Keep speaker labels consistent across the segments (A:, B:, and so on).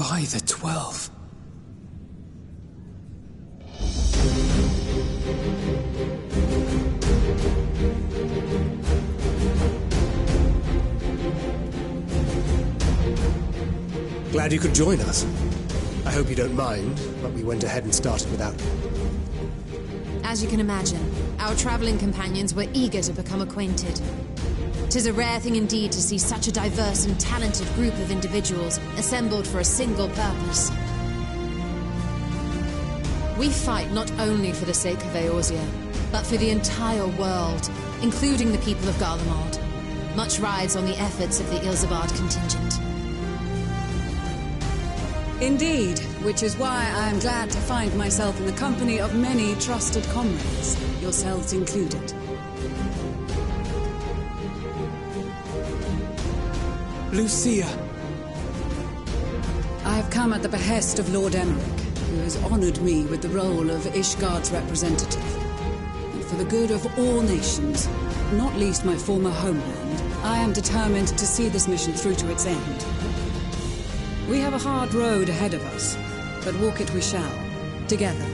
A: By the 12.
B: Glad you could join us. I hope you don't mind, but we went ahead and started without you.
C: As you can imagine, our traveling companions were eager to become acquainted. 'Tis a rare thing indeed to see such a diverse and talented group of individuals assembled for a single purpose. We fight not only for the sake of Eorzea, but for the entire world, including the people of Garlemald. Much rides on the efforts of the Ilzabard contingent.
D: Indeed, which is why I am glad to find myself in the company of many trusted comrades, yourselves included.
A: Lucia!
D: I have come at the behest of Lord Emmerich, who has honored me with the role of Ishgard's representative. And for the good of all nations, not least my former homeland, I am determined to see this mission through to its end. We have a hard road ahead of us, but walk it we shall, together.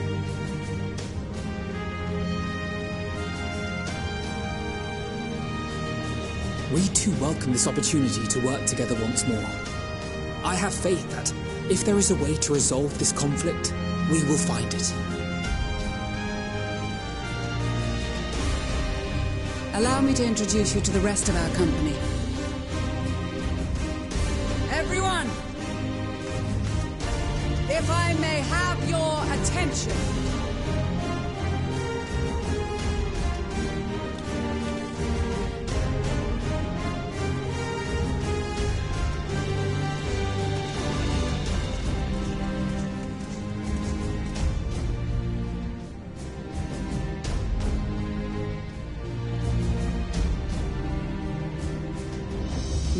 E: We too welcome this opportunity to work together once more. I have faith that, if there is a way to resolve this conflict, we will find it.
D: Allow me to introduce you to the rest of our company. Everyone! If I may have your attention.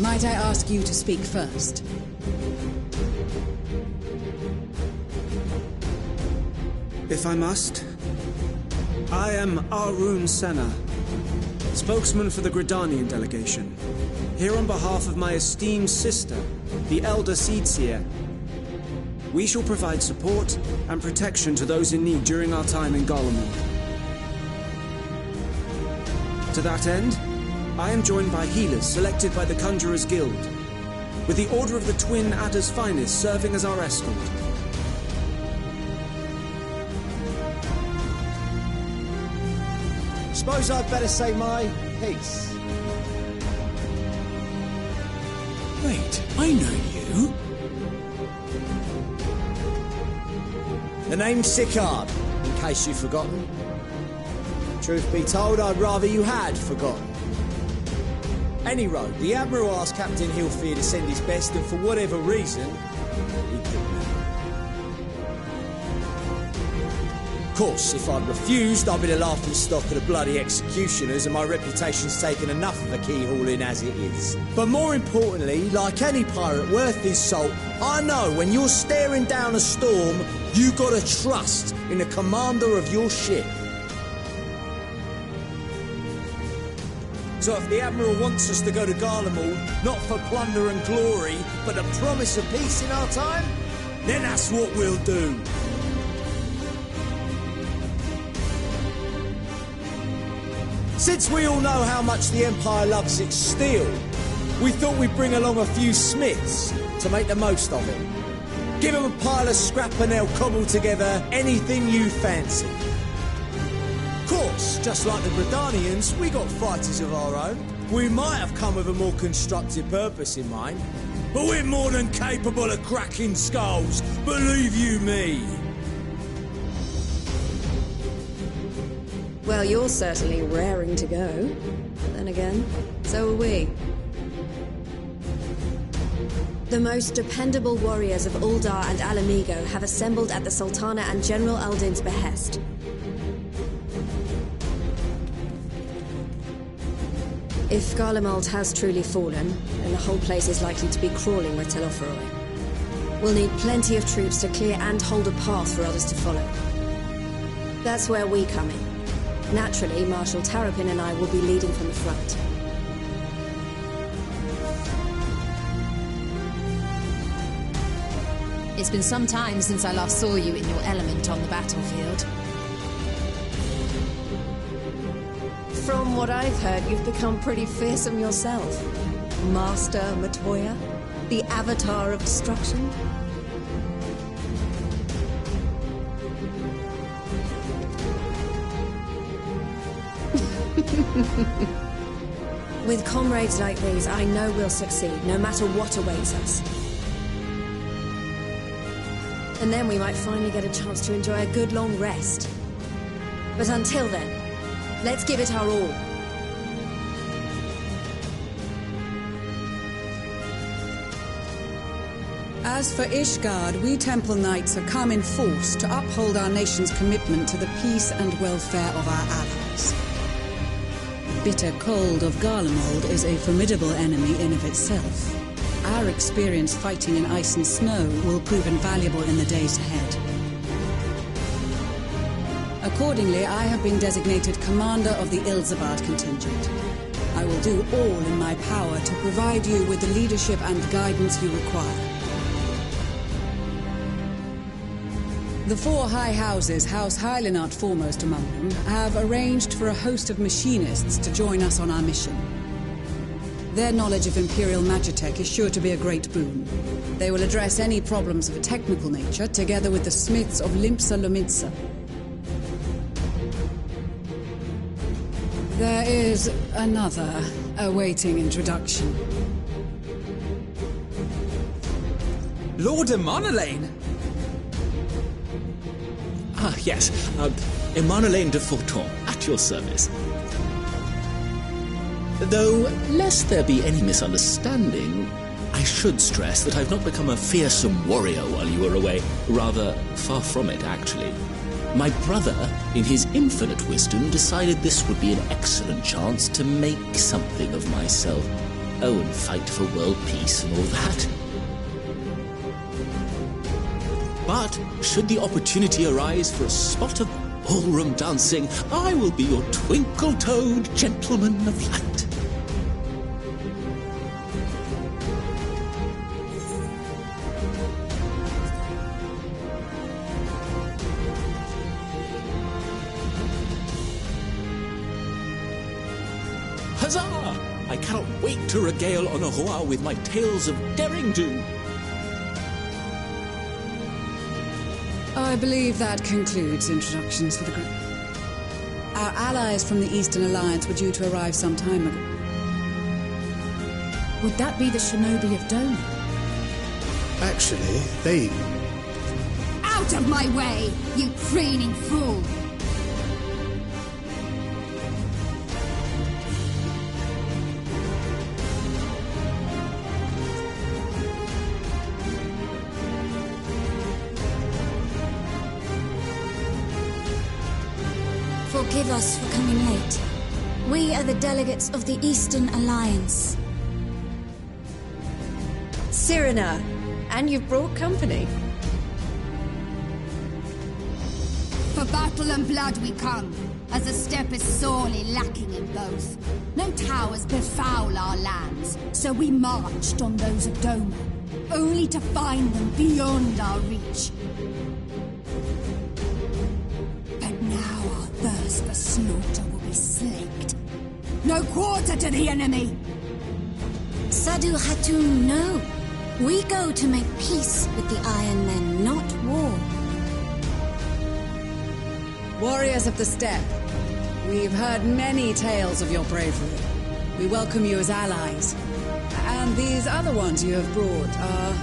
D: Might I ask you to speak first?
F: If I must. I am Arun Senna, spokesman for the Gridanian delegation, here on behalf of my esteemed sister, the Elder Seedseer. We shall provide support and protection to those in need during our time in Garlemald. To that end, I am joined by healers selected by the Conjurers Guild, with the Order of the Twin Adder's Finest serving as our escort.
G: Suppose I'd better say my piece.
A: Wait, I know you.
G: The name's Sicard, in case you've forgotten. Truth be told, I'd rather you had forgotten. Any road, the Admiral asked Captain Hilfear to send his best, and for whatever reason, he couldn't. Of course, if I'd refused, I'd be the laughing stock of the bloody executioners, and my reputation's taken enough of a keyhauling as it is. But more importantly, like any pirate worth his salt, I know when you're staring down a storm, you gotta trust in the commander of your ship. So if the Admiral wants us to go to Garlemald, not for plunder and glory, but the promise of peace in our time, then that's what we'll do. Since we all know how much the Empire loves its steel, we thought we'd bring along a few smiths to make the most of it. Give them a pile of scrap and they'll cobble together anything you fancy. Of course, just like the Gridanians, we got fighters of our own. We might have come with a more constructive purpose in mind, but we're more than capable of cracking skulls, believe you me.
C: Well, you're certainly raring to go. But then again, so are we. The most dependable warriors of Uldar and Alamigo have assembled at the Sultana and General Aldin's behest. If Garlemald has truly fallen, then the whole place is likely to be crawling with Telophoroi. We'll need plenty of troops to clear and hold a path for others to follow. That's where we come in. Naturally, Marshal Tarapin and I will be leading from the front.
H: It's been some time since I last saw you in your element on the battlefield.
C: From what I've heard, you've become pretty fearsome yourself. Master Matoya, the avatar of destruction. With comrades like these, I know we'll succeed, no matter what awaits us. And then we might finally get a chance to enjoy a good long rest. But until then, let's give it our all.
D: As for Ishgard, we Temple Knights have come in force to uphold our nation's commitment to the peace and welfare of our allies. The bitter cold of Garlemald is a formidable enemy in of itself. Our experience fighting in ice and snow will prove invaluable in the days ahead. Accordingly, I have been designated commander of the Ilzabard contingent. I will do all in my power to provide you with the leadership and guidance you require. The four high houses, House Hylinart foremost among them, have arranged for a host of machinists to join us on our mission. Their knowledge of Imperial Magitech is sure to be a great boon. They will address any problems of a technical nature, together with the smiths of Limpsa Lomitsa. There is another awaiting introduction.
E: Lord Emanolain!
I: Ah, yes. Emanolain de Forton, at your service. Though, lest there be any misunderstanding, I should stress that I've not become a fearsome warrior while you were away. Rather, far from it, actually. My brother, in his infinite wisdom, decided this would be an excellent chance to make something of myself. Oh, and fight for world peace and all that. But, should the opportunity arise for a spot of ballroom dancing, I will be your twinkle-toed gentleman of light. Huzzah! I cannot wait to regale Honohua with my tales of derring-do.
D: I believe that concludes introductions for the group. Our allies from the Eastern Alliance were due to arrive some time ago.
H: Would that be the shinobi of Dome?
B: Actually, they...
J: Out of my way, you preening fool!
K: Forgive us for coming late. We are the delegates of the Eastern Alliance.
C: Cyrena, and you've brought company.
J: For battle and blood we come, as the steppe is sorely lacking in both. No towers befoul our lands, so we marched on those of Doma, only to find them beyond our reach. But now our thirst for slaughter will be slaked. No quarter to the enemy!
K: Sadu Hatun, no. We go to make peace with the Iron Men, not war.
D: Warriors of the Steppe, we've heard many tales of your bravery. We welcome you as allies. And these other ones you have brought are...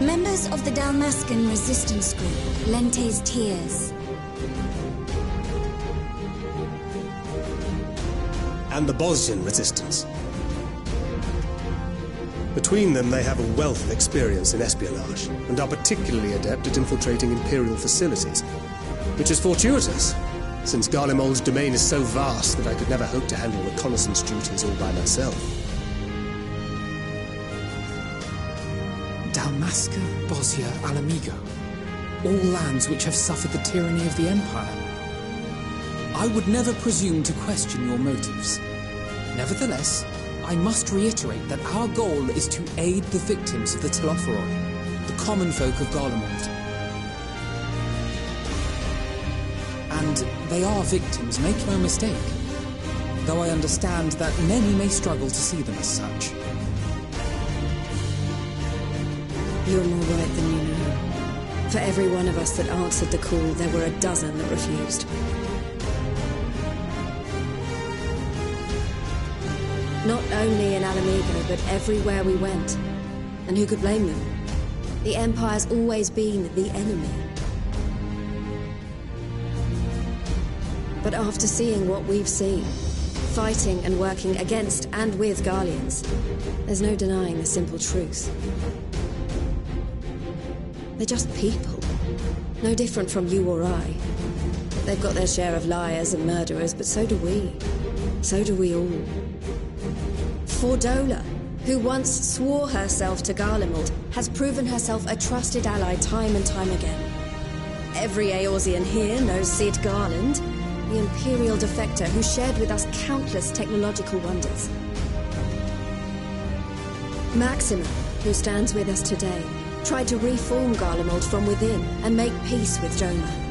K: Members of the Dalmascan resistance group, Lente's Tears.
B: and the Bosnian resistance. Between them, they have a wealth of experience in espionage, and are particularly adept at infiltrating Imperial facilities, which is fortuitous, since Garlemald's domain is so vast that I could never hope to handle reconnaissance duties all by myself.
E: Dalmasca, Bosnia, Alamigo. All lands which have suffered the tyranny of the Empire. I would never presume to question your motives. Nevertheless, I must reiterate that our goal is to aid the victims of the Telopheroi, the common folk of Garlemald. And they are victims, make no mistake. Though I understand that many may struggle to see them as such.
C: You're more right than you know. For every one of us that answered the call, there were a dozen that refused. Not only in Alamigo, but everywhere we went. And who could blame them? The Empire's always been the enemy. But after seeing what we've seen, fighting and working against and with Garleans, there's no denying the simple truth. They're just people. No different from you or I. They've got their share of liars and murderers, but so do we. So do we all. Fordola, who once swore herself to Garlemald, has proven herself a trusted ally time and time again. Every Eorzean here knows Cid Garland, the Imperial defector who shared with us countless technological wonders. Maxima, who stands with us today, tried to reform Garlemald from within and make peace with Joma.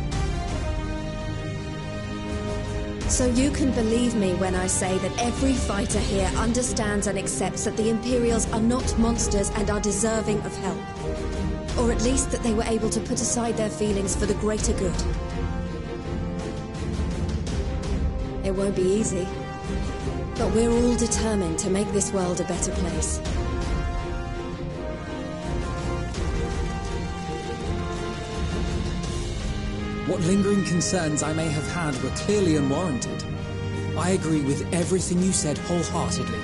C: So you can believe me when I say that every fighter here understands and accepts that the Imperials are not monsters and are deserving of help. Or at least that they were able to put aside their feelings for the greater good. It won't be easy, but we're all determined to make this world a better place.
E: What lingering concerns I may have had were clearly unwarranted. I agree with everything you said wholeheartedly.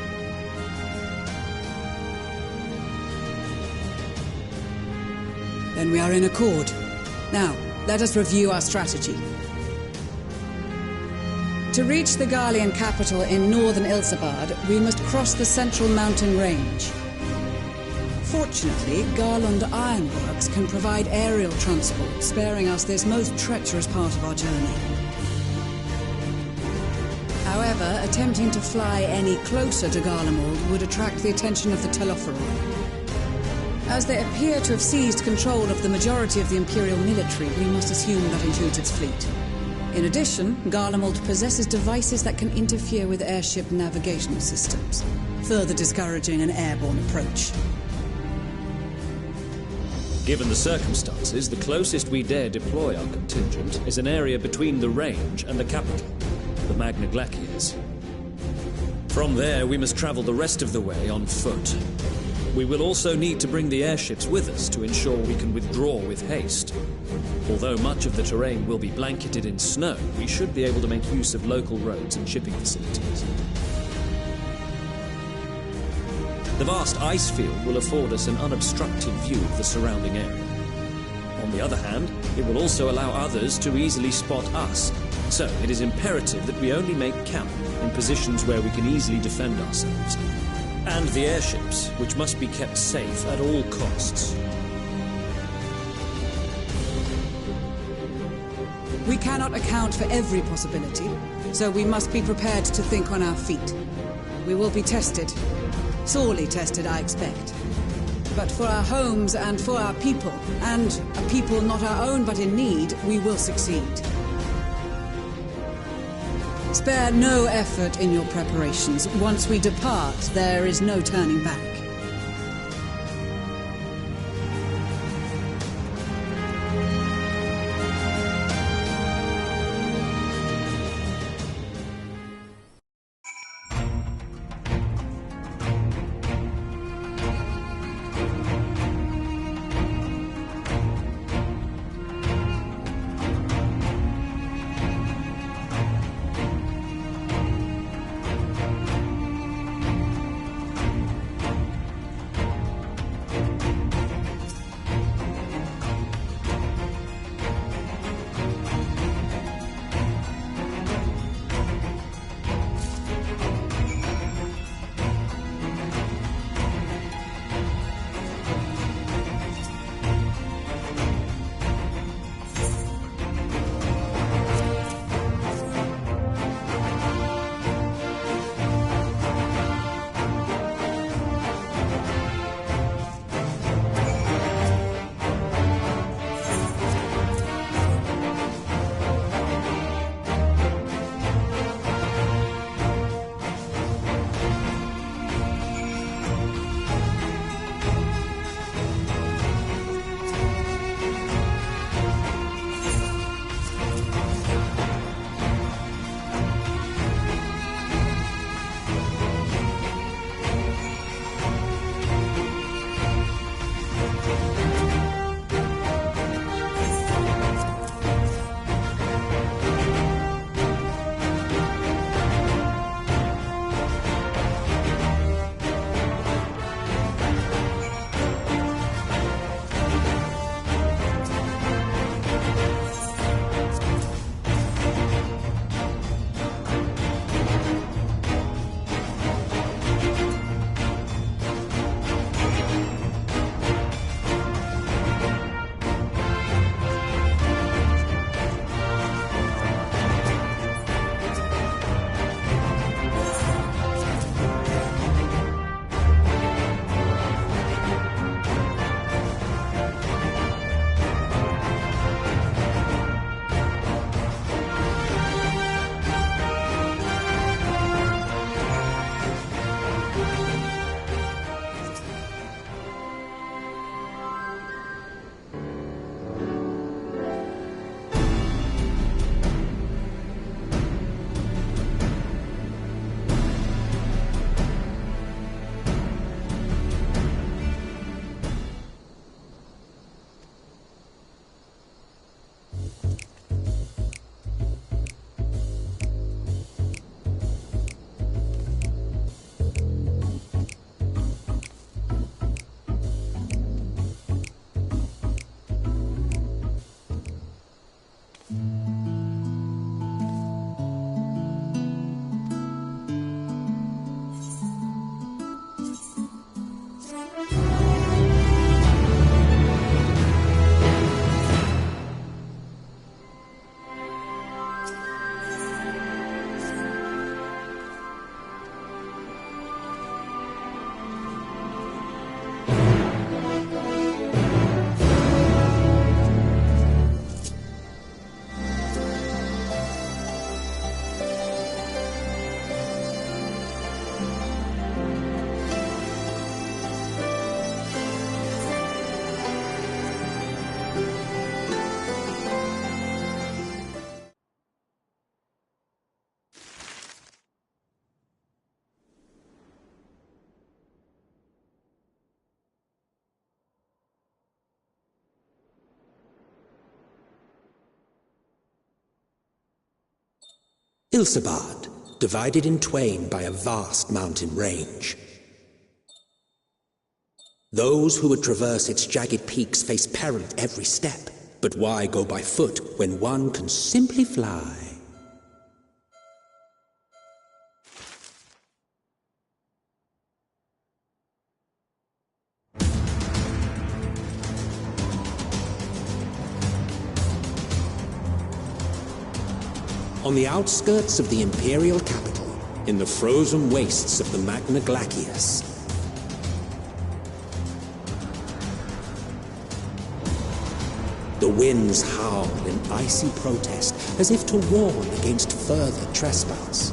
D: Then we are in accord. Now, let us review our strategy. To reach the Garlean capital in northern Ilsabard, we must cross the central mountain range. Fortunately, Garland Ironworks can provide aerial transport, sparing us this most treacherous part of our journey. However, attempting to fly any closer to Garlemald would attract the attention of the Telopheroi. As they appear to have seized control of the majority of the Imperial military, we must assume that includes its fleet. In addition, Garlemald possesses devices that can interfere with airship navigational systems, further discouraging an airborne approach.
L: Given the circumstances, the closest we dare deploy our contingent is an area between the range and the capital, the Magna Glaciers. From there, we must travel the rest of the way on foot. We will also need to bring the airships with us to ensure we can withdraw with haste. Although much of the terrain will be blanketed in snow, we should be able to make use of local roads and shipping facilities. The vast ice field will afford us an unobstructed view of the surrounding area. On the other hand, it will also allow others to easily spot us, so it is imperative that we only make camp in positions where we can easily defend ourselves. And the airships, which must be kept safe at all costs.
D: We cannot account for every possibility, so we must be prepared to think on our feet. We will be tested. Sorely tested, I expect. But for our homes and for our people, and a people not our own but in need, we will succeed. Spare no effort in your preparations. Once we depart, there is no turning back.
E: Ilsabard, divided in twain by a vast mountain range. Those who would traverse its jagged peaks face peril at every step, but why go by foot when one can simply fly? On the outskirts of the Imperial capital, in the frozen wastes of the Magna Glacius, the winds howl in icy protest, as if to warn against further trespass.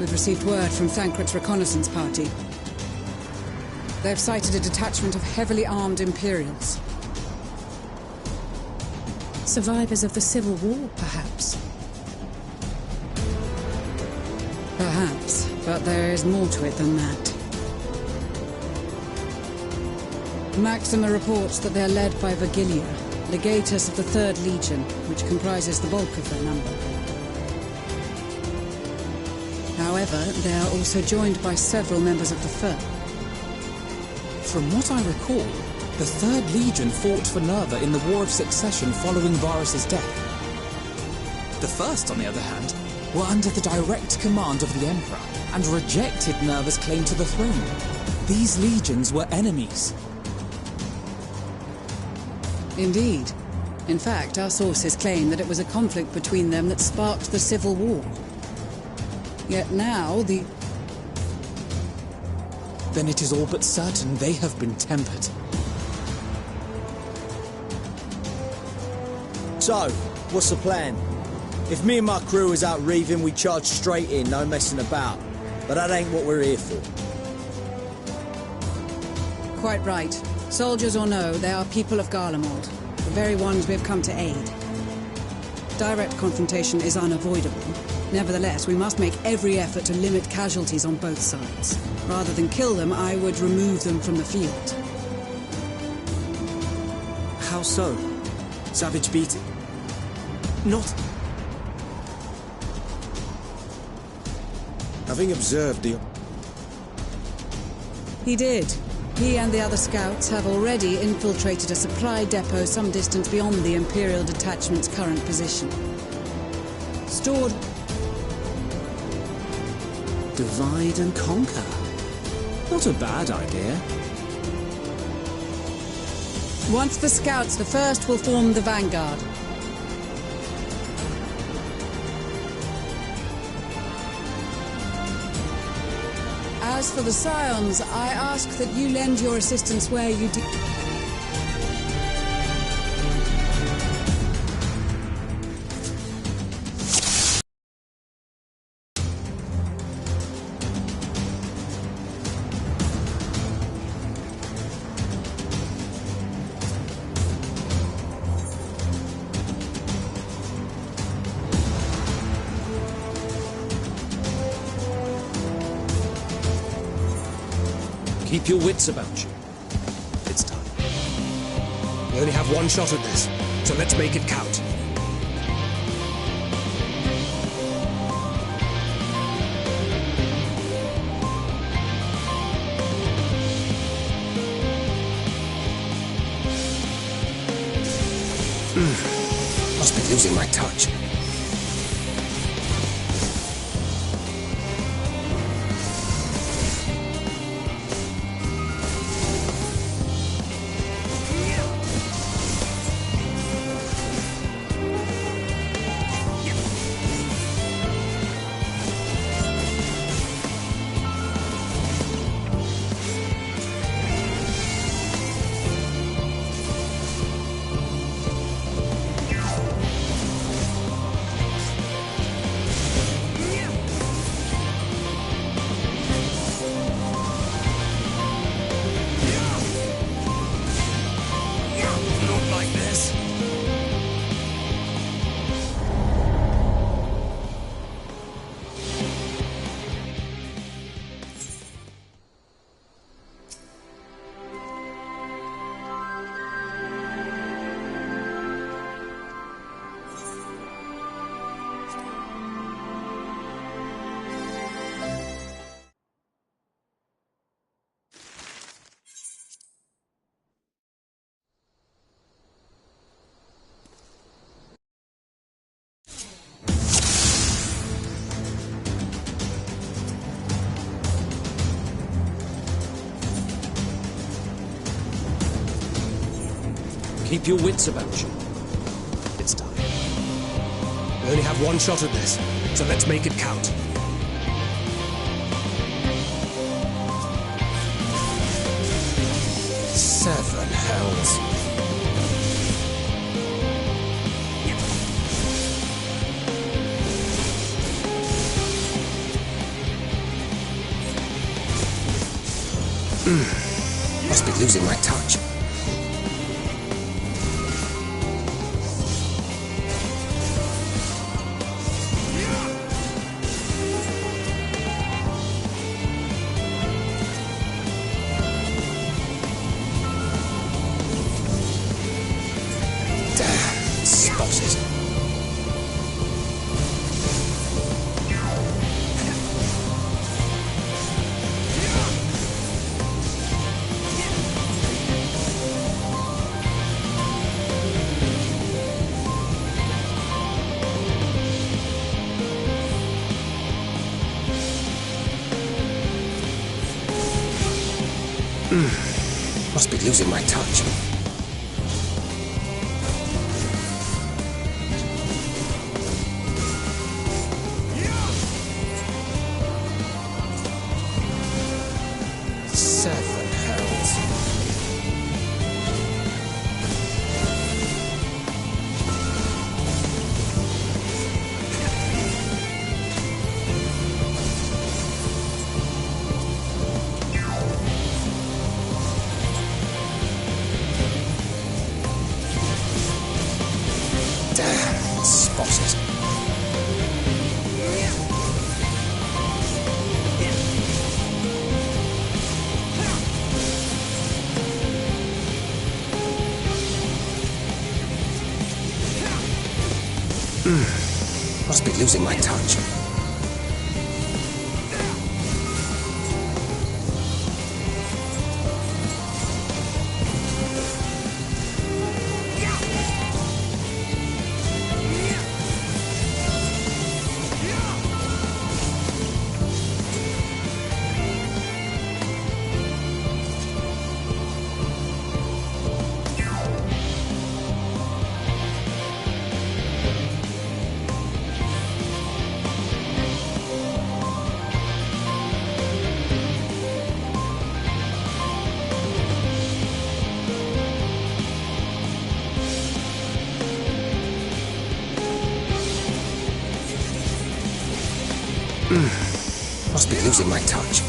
D: We've received word from Thancred's reconnaissance party. They've sighted a detachment of heavily armed Imperials.
M: Survivors of the Civil War, perhaps?
D: Perhaps, but there is more to it than that. Maxima reports that they are led by Vergilia, legatus of the 3rd Legion, which comprises the bulk of their number. However, they are also joined by several members of the Firm.
E: From what I recall, the 3rd Legion fought for Nerva in the War of Succession following Varus's death. The First, on the other hand, were under the direct command of the Emperor and rejected Nerva's claim to the throne. These legions were enemies.
D: Indeed. In fact, our sources claim that it was a conflict between them that sparked the Civil War. Yet now,
E: Then it is all but certain they have been tempered.
G: So, what's the plan? If me and my crew is out reaving, we charge straight in, no messing about. But that ain't what we're here for.
D: quite right. Soldiers or no, they are people of Garlemald, the very ones we have come to aid. Direct confrontation is unavoidable. Nevertheless, we must make every effort to limit casualties on both sides. Rather than kill them, I would remove them from the field.
F: How so? Savage beating? Not...
B: Having observed the...
D: He did. He and the other scouts have already infiltrated a supply depot some distance beyond the Imperial detachment's current position. Stored...
F: Divide and conquer. Not a bad idea.
D: Once the scouts, the first will form the vanguard. As for the Scions, I ask that you lend your assistance where you do...
L: Keep your wits about you. It's time.
B: We only have one shot at this, so let's make it count. Must be losing my touch.
L: Keep your wits about you.
B: It's time. We only have one shot at this, so let's make it count.
E: Seven hells.
N: Must be losing my touch. Damn, spotted. Must be losing my touch.
E: Seven hells.
N: Damn, spotted. Must be losing my touch. Must be losing my touch.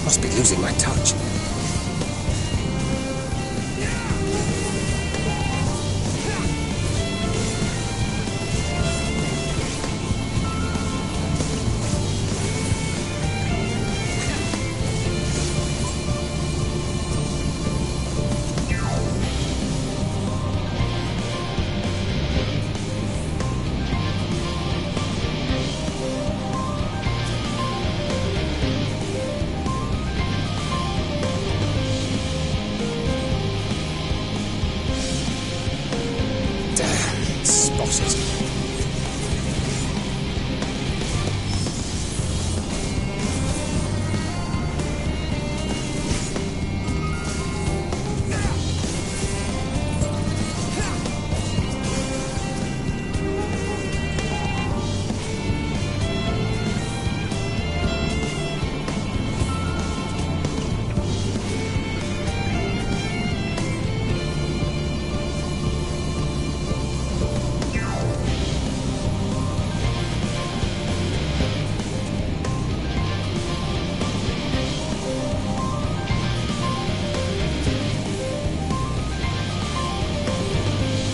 N: Must be losing my touch.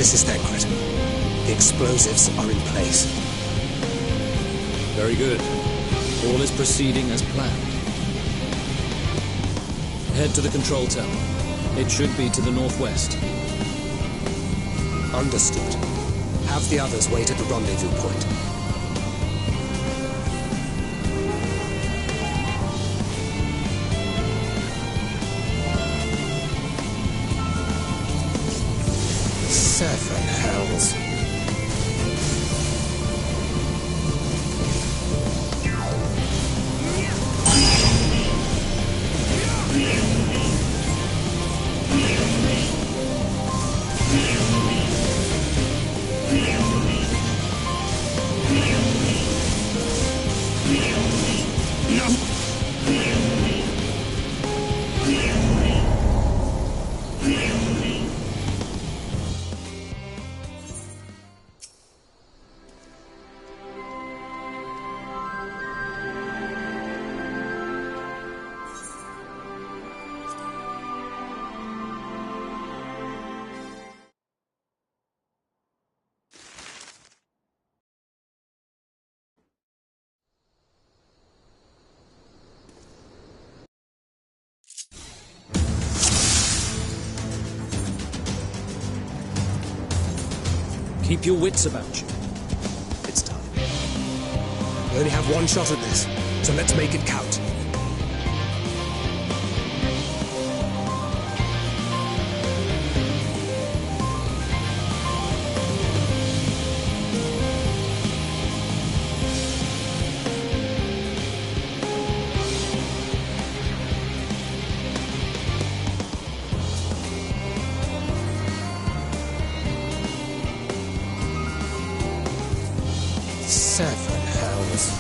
N: This is Thancred. The explosives are in place.
L: Very good. All is proceeding as planned. Head to the control tower. It should be to the northwest.
N: Understood. Have the others wait at the rendezvous point. Seven hells.
L: Keep your wits about you.
B: It's done. We only have one shot at this, so let's make it count.
N: Seven hells.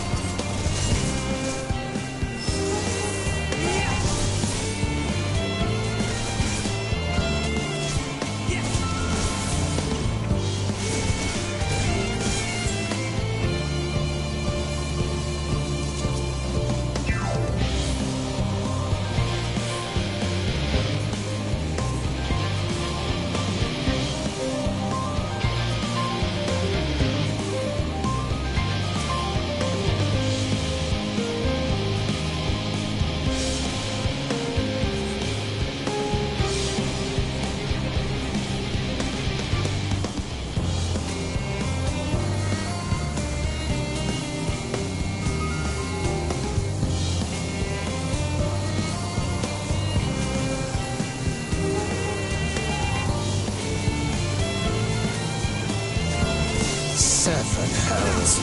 N: Seven hells.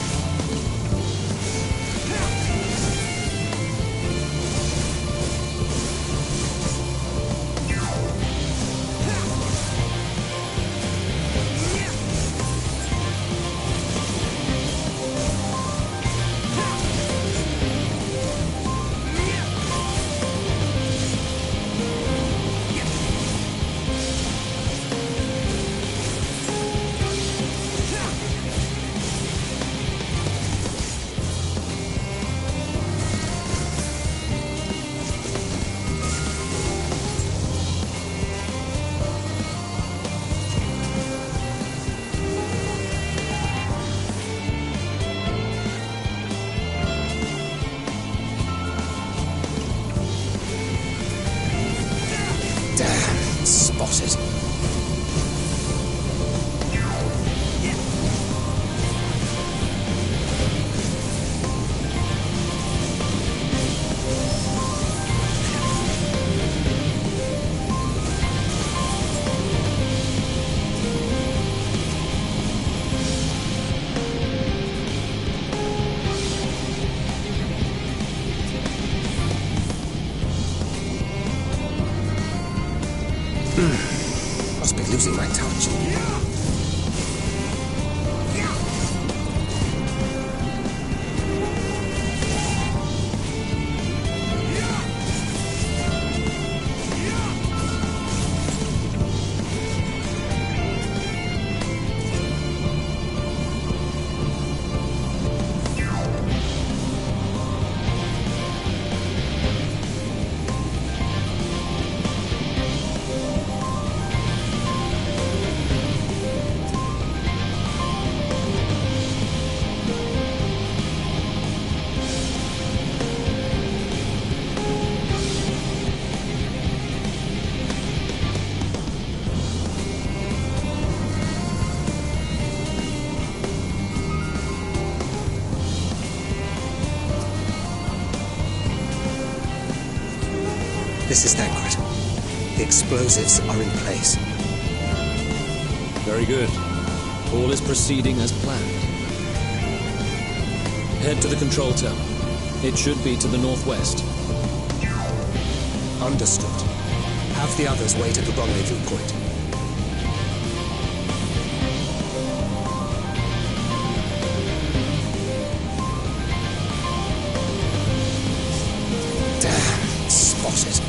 N: Spotted. Must be losing my touch.
B: This is Thancred. The explosives are in place.
L: Very good. All is proceeding as planned. Head to the control tower. It should be to the northwest.
B: Understood. Have the others wait at the rendezvous point. Damn, spotted.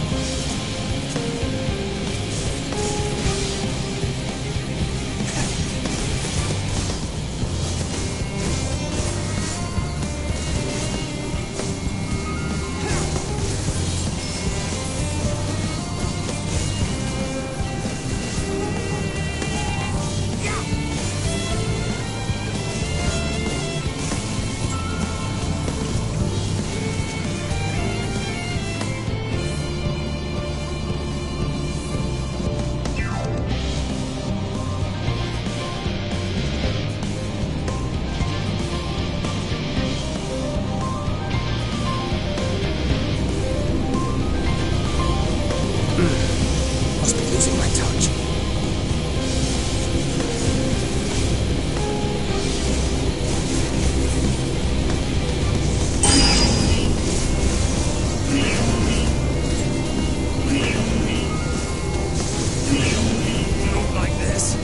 B: Must be losing my touch.
L: Not like this.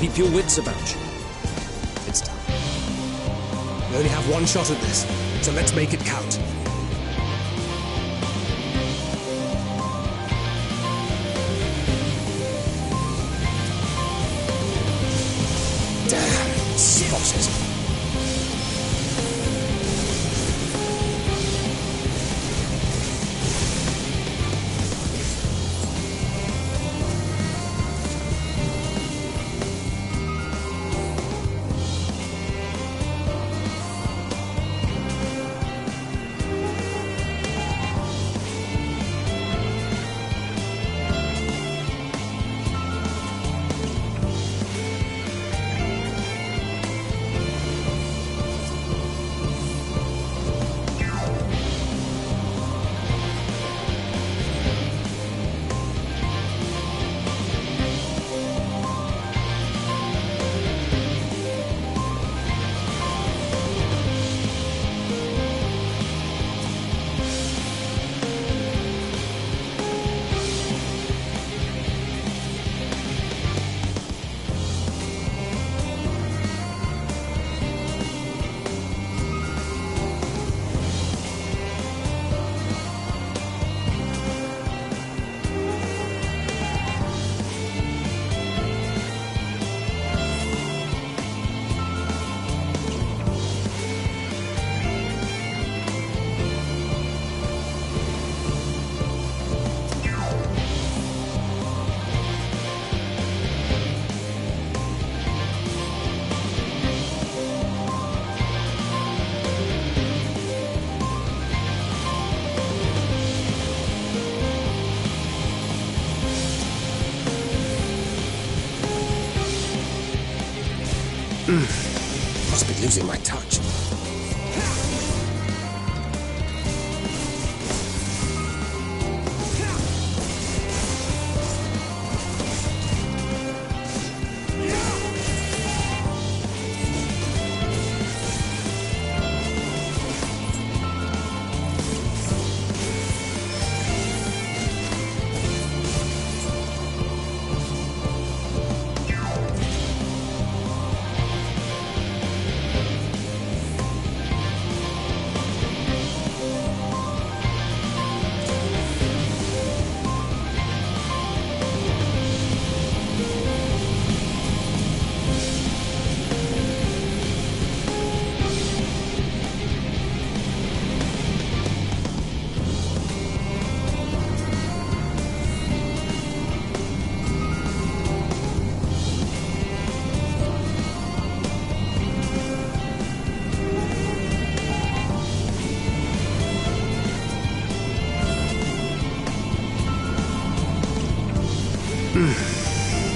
L: Keep your wits about you.
B: It's done. We only have one shot at this, so let's make it count. Damn, spotted.
N: Must be losing my touch.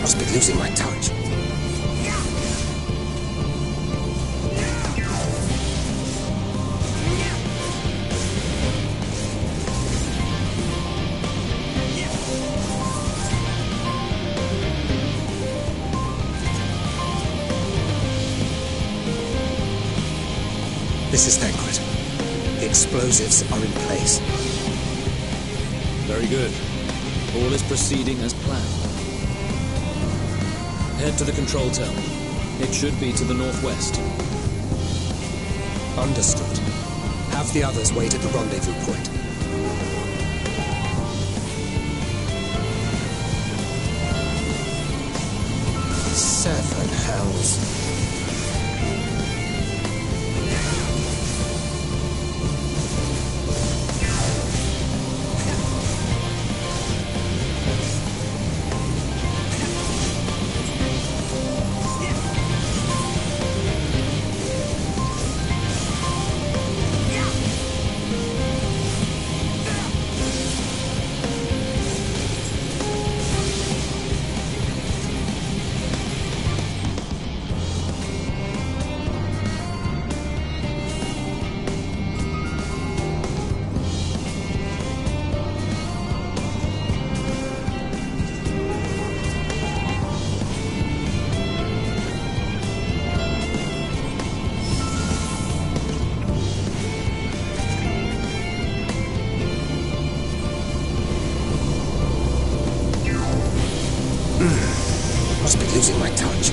N: Must be losing my touch.
B: This is Thancred. The explosives are in place.
L: Very good. All is proceeding as planned. Head to the control tower. It should be to the northwest.
B: Understood. Have the others wait at the rendezvous point. Seven hells.
N: Must be losing my touch.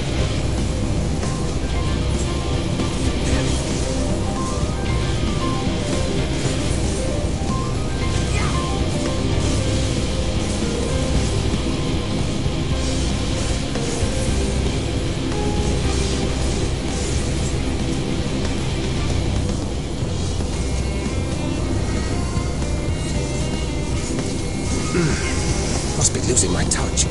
N: Must be losing my touch.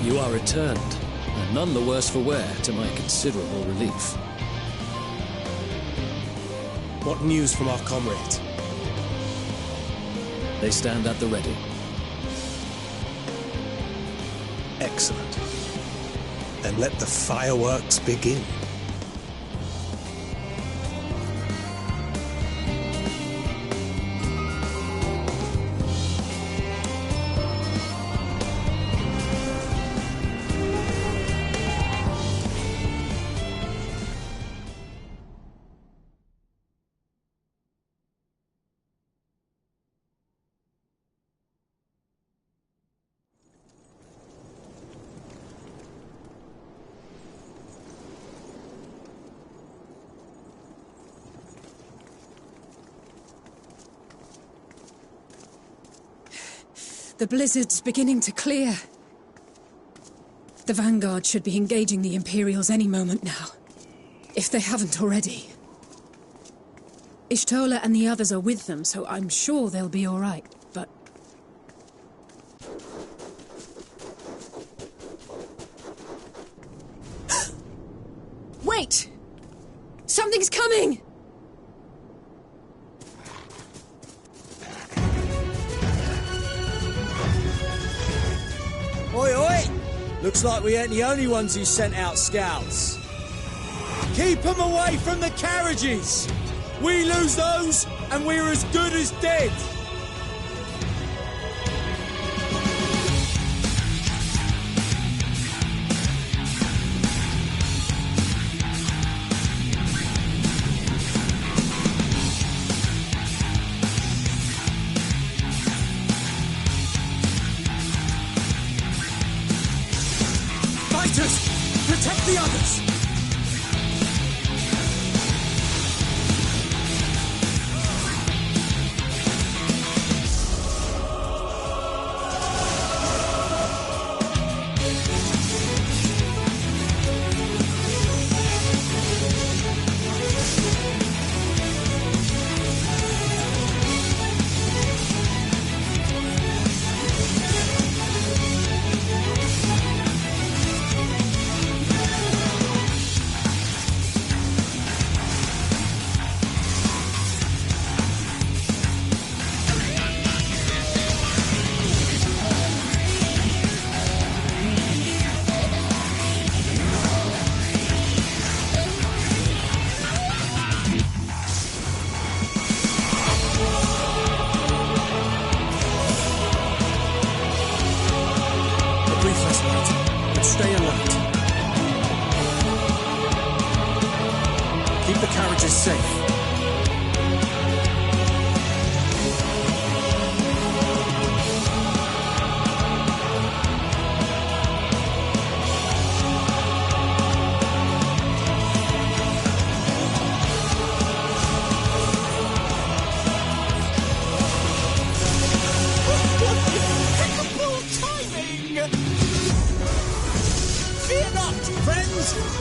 L: You are returned, and none the worse for wear, to my considerable relief.
B: What news from our comrades?
L: They stand at the ready.
B: Excellent. Then let the fireworks begin.
M: The blizzard's beginning to clear. The Vanguard should be engaging the Imperials any moment now, if they haven't already. Ishtola and the others are with them, so I'm sure they'll be all right, but... Wait! Something's coming!
G: Oi, oi! Looks like we ain't the only ones who sent out scouts. Keep them away from the carriages! We lose those, and we're as good as dead!
A: Fighters! Protect the others! Stay alert. Keep the carriages safe.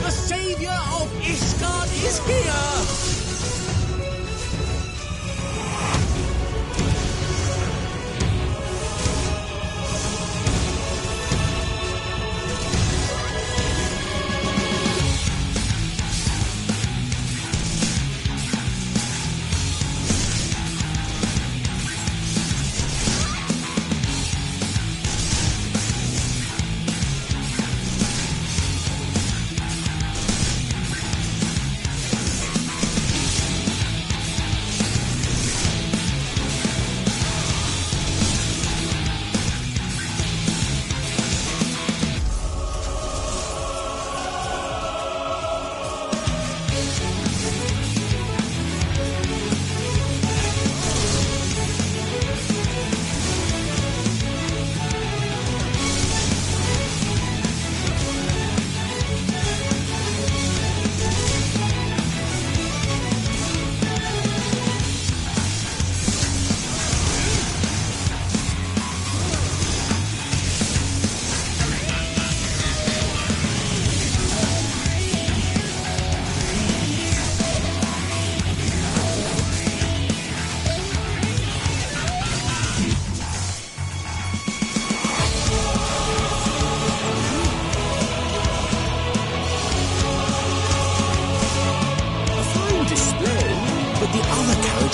O: The savior of Ishgard is here!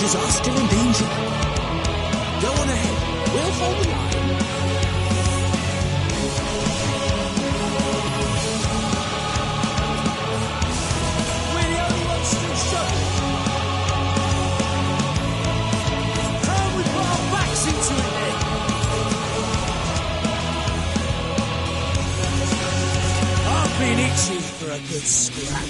I: Are still in danger. Go on ahead. We'll hold the line.
G: We're the only ones still struggling. How we put our backs into it then? I've been itching for a good scrap.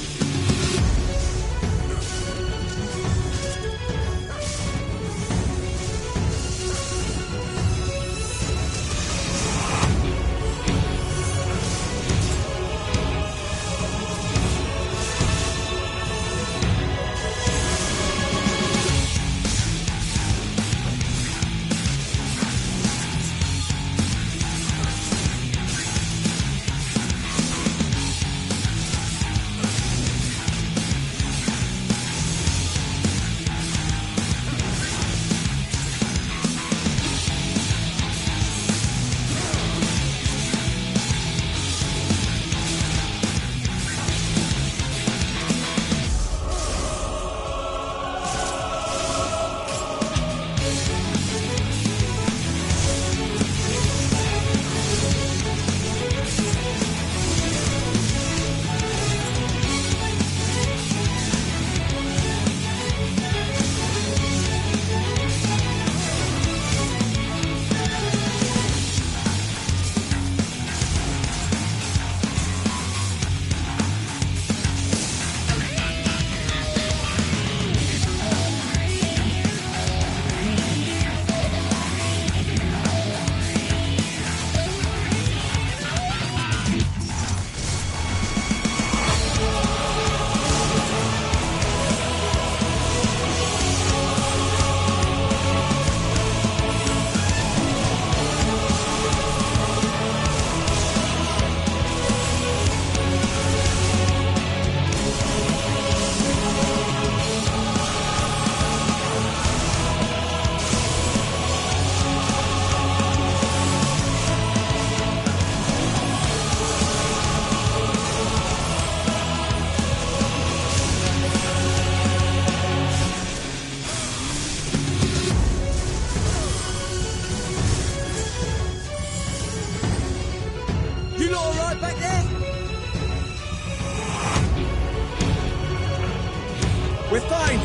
F: We're fine,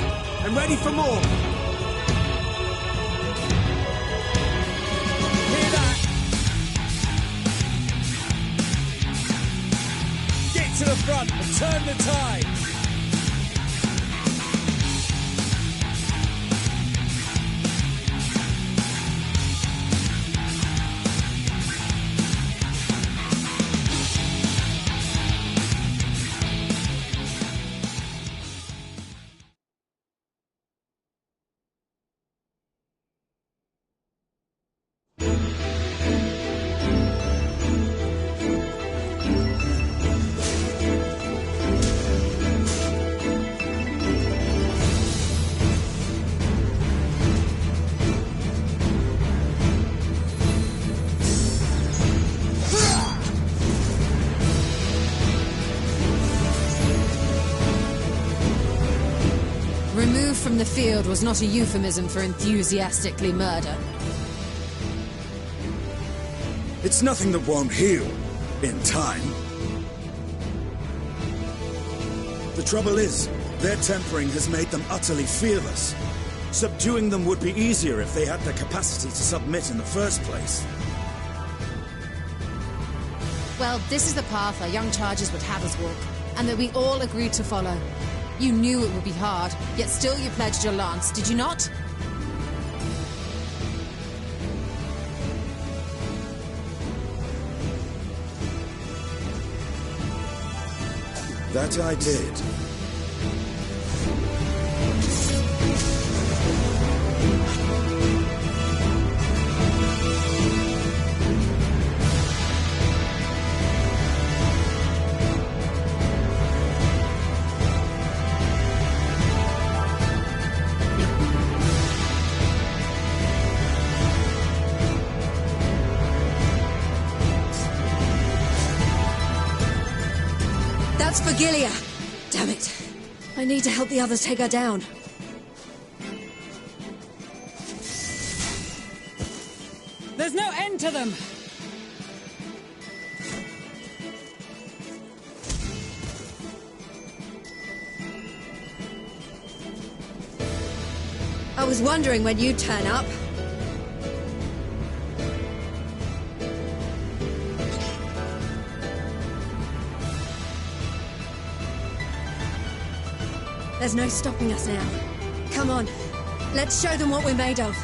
F: and ready for more. Hear that? Get to the front and turn the tide.
H: Removed from the field was not a euphemism for enthusiastically murder.
P: It's nothing that won't heal in time. The trouble is, their tempering has made them utterly fearless. Subduing them would be easier if they had the capacity to submit in the first place.
H: Well, this is the path our young charges would have us walk, and that we all agreed to follow. You knew it would be hard, yet still you pledged your lance, did you not?
P: That I did.
C: That's for Gilia. Damn it. I need to help the others take her down.
D: There's no end to them!
C: I was wondering when you'd turn up. There's no stopping us now. Come on, let's show them what we're made of.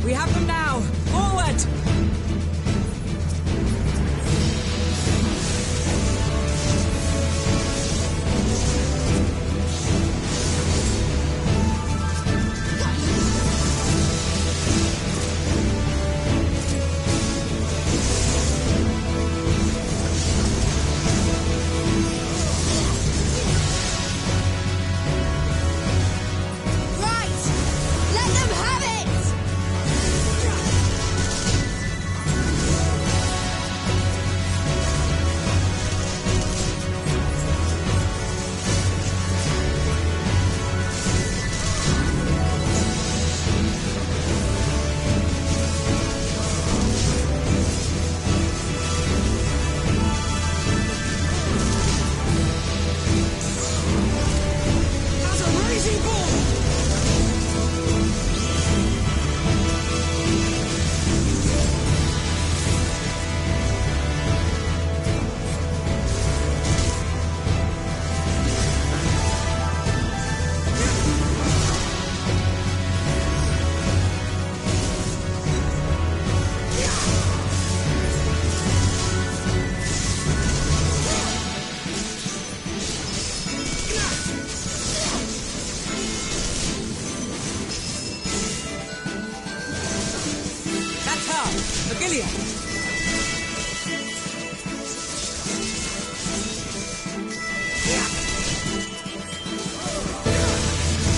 D: We have them now! Forward!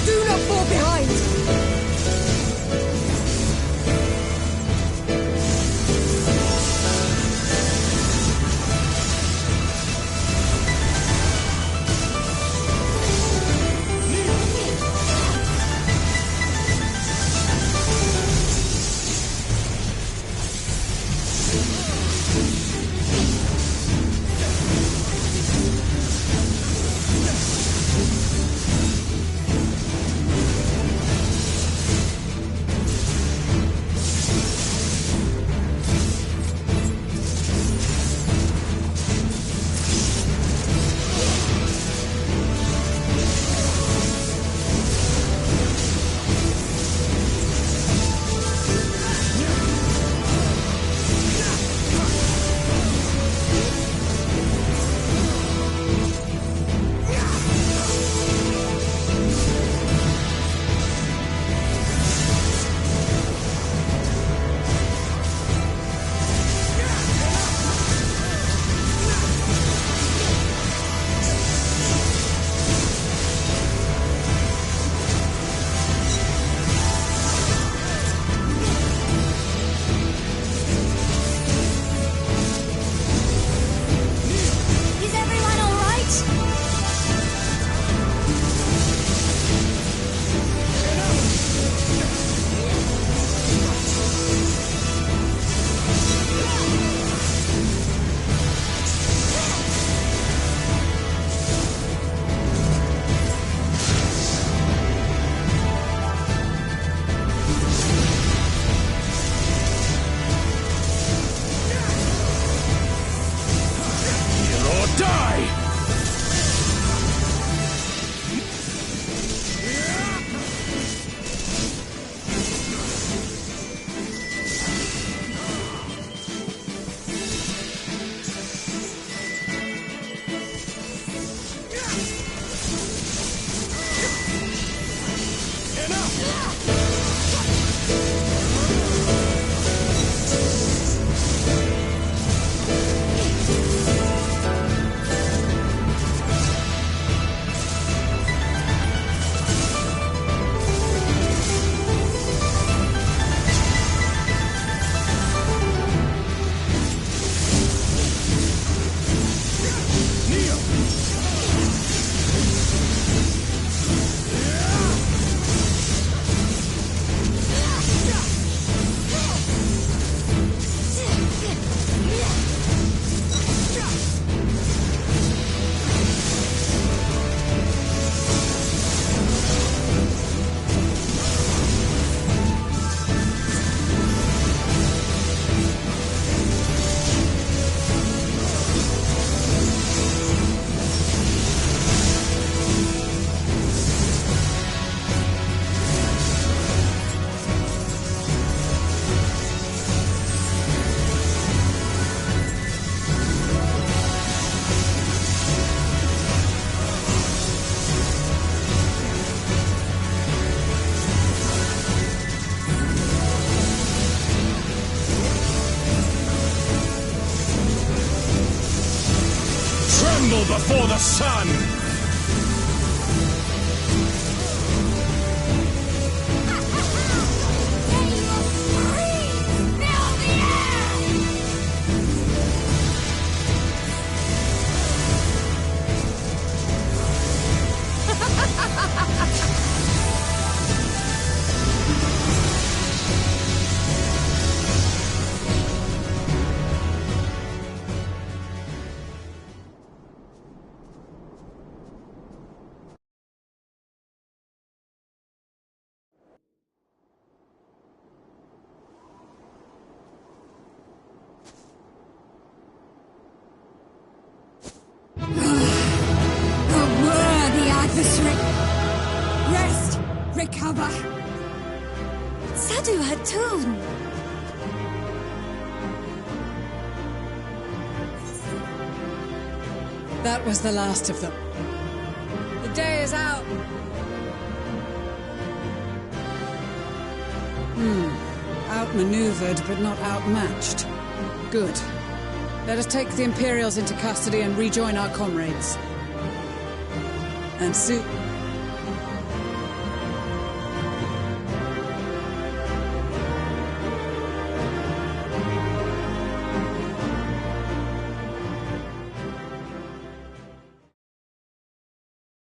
C: Do not fall behind!
Q: tremble before the sun!
J: Rest! Recover!
K: Sadu Hatun!
M: That was the last of them. The day is out! Outmaneuvered, but not outmatched. Good. Let us take the Imperials into custody and rejoin our comrades. And soon...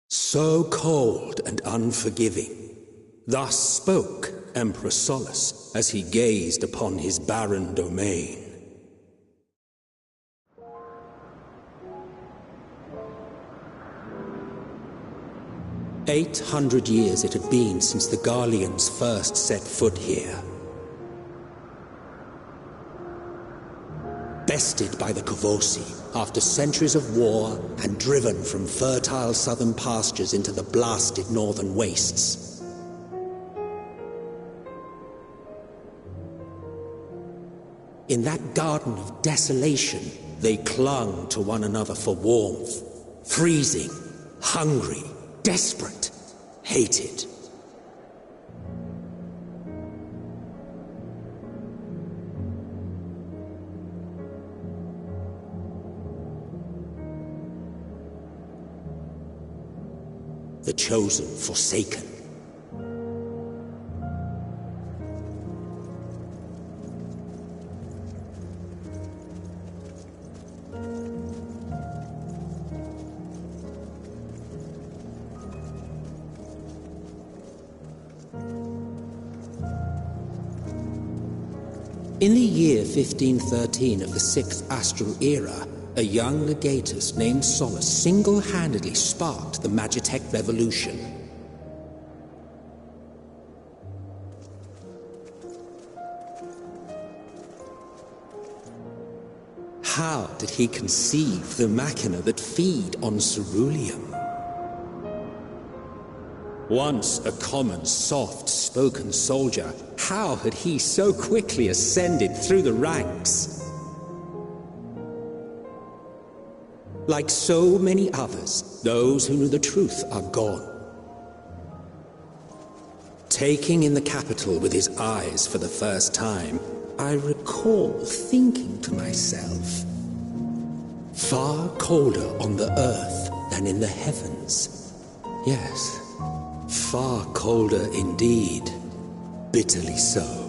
N: So cold and unforgiving. Thus spoke Emperor Solus as he gazed upon his barren domain. 800 years it had been since the Garleans first set foot here. Bested by the Kavosi after centuries of war and driven from fertile southern pastures into the blasted northern wastes. In that garden of desolation, they clung to one another for warmth, freezing, hungry, desperate, hated. The chosen forsaken. In the year 1513 of the 6th Astral Era, a young legatus named Solus single-handedly sparked the Magitech Revolution. How did he conceive the machina that feed on ceruleum? Once a common, soft-spoken soldier, how had he so quickly ascended through the ranks? Like so many others, those who knew the truth are gone. Taking in the capital with his eyes for the first time, I recall thinking to myself, far colder on the earth than in the heavens. Yes, far colder indeed, bitterly so.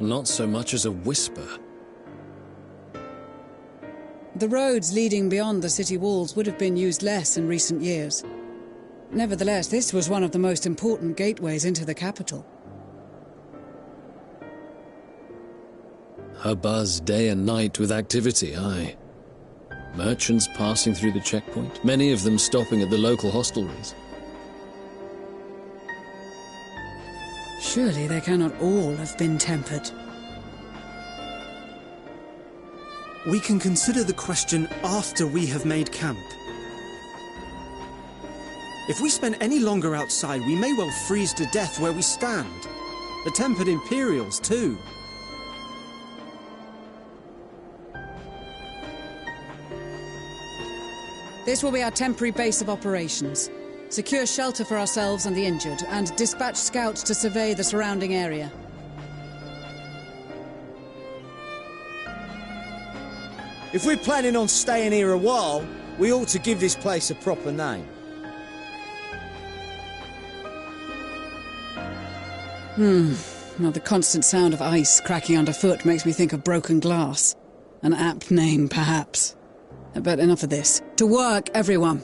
L: Not so much as a whisper.
M: The roads leading beyond the city walls would have been used less in recent years. Nevertheless, this was one of the most important gateways into the capital.
L: A buzz day and night with activity, aye. Merchants passing through the checkpoint, many of them stopping at the local hostelries.
M: Surely they cannot all have been tempered.
F: We can consider the question after we have made camp. If we spend any longer outside, we may well freeze to death where we stand. The tempered Imperials, too.
M: This will be our temporary base of operations. Secure shelter for ourselves and the injured, and dispatch scouts to survey the surrounding area.
G: If we're planning on staying here a while, we ought to give this place a proper name.
M: Well, the constant sound of ice cracking underfoot makes me think of broken glass. An apt name, perhaps. But enough of this. To work, everyone!